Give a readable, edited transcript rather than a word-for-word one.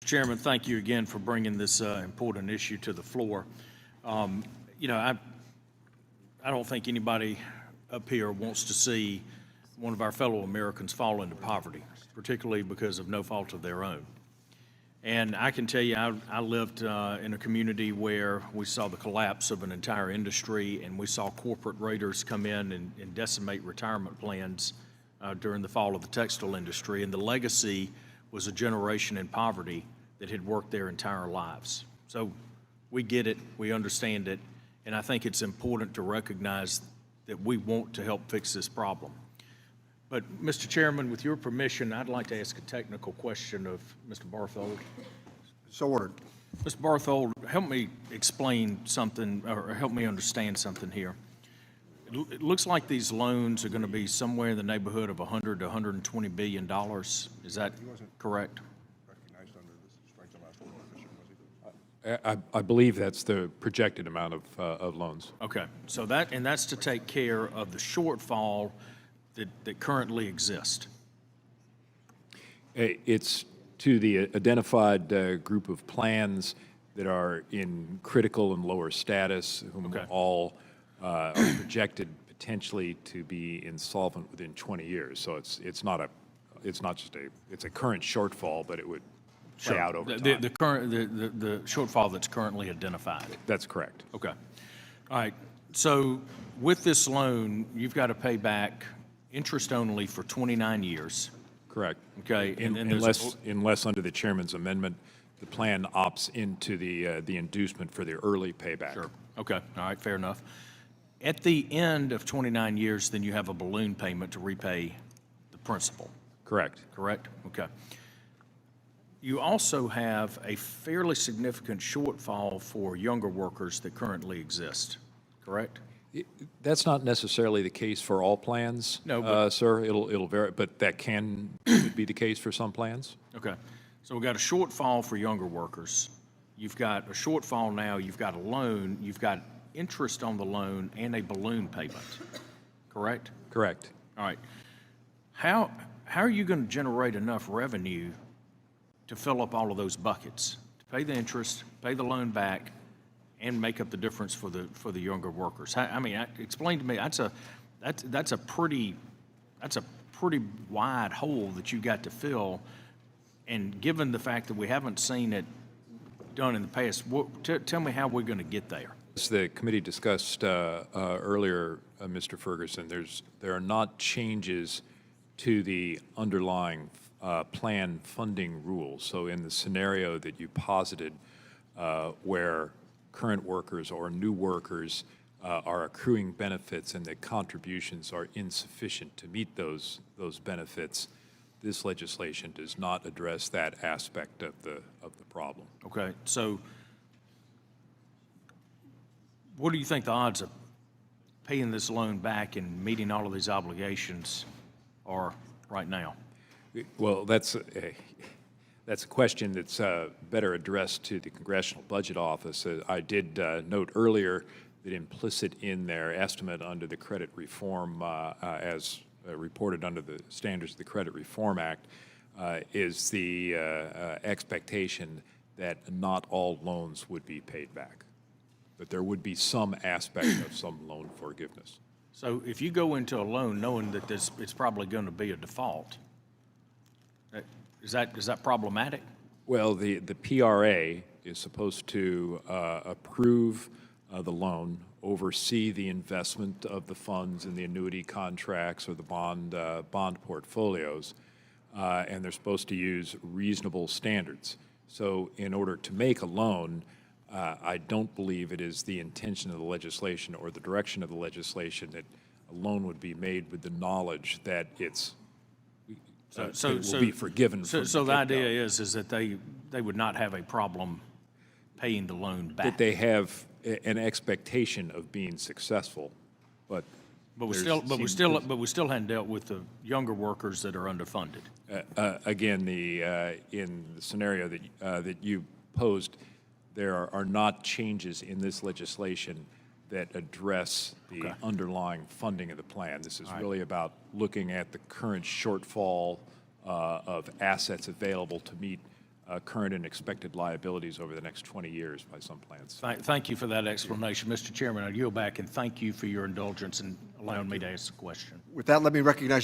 Chairman, thank you again for bringing this important issue to the floor. I don't think anybody up here wants to see one of our fellow Americans fall into poverty, particularly because of no fault of their own. And I can tell you, I lived in a community where we saw the collapse of an entire industry, and we saw corporate raiders come in and decimate retirement plans during the fall of the textile industry. And the legacy was a generation in poverty that had worked their entire lives. So we get it, we understand it, and I think it's important to recognize that we want to help fix this problem. But, Mr. Chairman, with your permission, I'd like to ask a technical question of Mr. Barthold. So ordered. Mr. Barthold, help me explain something, or help me understand something here. It looks like these loans are going to be somewhere in the neighborhood of $100 to $120 billion. Is that correct? Recognized under the strength of last order, was he? I believe that's the projected amount of loans. Okay, so that's to take care of the shortfall that currently exist. It's to the identified group of plans that are in critical and lower status, whom all are projected potentially to be insolvent within 20 years. So it's not just a current shortfall, but it would play out over time. The shortfall that's currently identified. That's correct. Okay. All right. So with this loan, you've got to pay back interest only for 29 years. Correct. Okay. Unless under the chairman's amendment, the plan opts into the inducement for the early payback. Sure. Okay. All right. Fair enough. At the end of 29 years, then you have a balloon payment to repay the principal. Correct. Correct? Okay. You also have a fairly significant shortfall for younger workers that currently exist, correct? That's not necessarily the case for all plans, No, sir. It'll vary, but that can be the case for some plans. Okay. So we've got a shortfall for younger workers. You've got a shortfall now, you've got a loan, you've got interest on the loan and a balloon payment, correct? Correct. All right. How are you going to generate enough revenue to fill up all of those buckets, to pay the interest, pay the loan back, and make up the difference for the younger workers? Explain to me. That's a pretty wide hole that you got to fill, and given the fact that we haven't seen it done in the past, tell me how we're going to get there. As the committee discussed earlier, Mr. Ferguson, there are not changes to the underlying plan funding rules. So in the scenario that you posited, where current workers or new workers are accruing benefits and the contributions are insufficient to meet those benefits, this legislation does not address that aspect of the problem. Okay, so what do you think the odds of paying this loan back and meeting all of these obligations are right now? Well, that's a question that's better addressed to the Congressional Budget Office. I did note earlier that implicit in their estimate under the credit reform, as reported under the standards of the Credit Reform Act, is the expectation that not all loans would be paid back, but there would be some aspect of some loan forgiveness. So if you go into a loan knowing that it's probably going to be a default, is that problematic? Well, the PRA is supposed to approve the loan, oversee the investment of the funds in the annuity contracts or the bond portfolios, and they're supposed to use reasonable standards. So in order to make a loan, I don't believe it is the intention of the legislation or the direction of the legislation that a loan would be made with the knowledge that it will be forgiven. So the idea is that they would not have a problem paying the loan back. That they have an expectation of being successful, but we still hadn't dealt with the younger workers that are underfunded. Again, in the scenario that you posed, there are not changes in this legislation that address the underlying funding of the plan. This is really about looking at the current shortfall of assets available to meet current and expected liabilities over the next 20 years by some plans. Thank you for that explanation. Mr. Chairman, I yield back and thank you for your indulgence in allowing me to ask the question. With that, let me recognize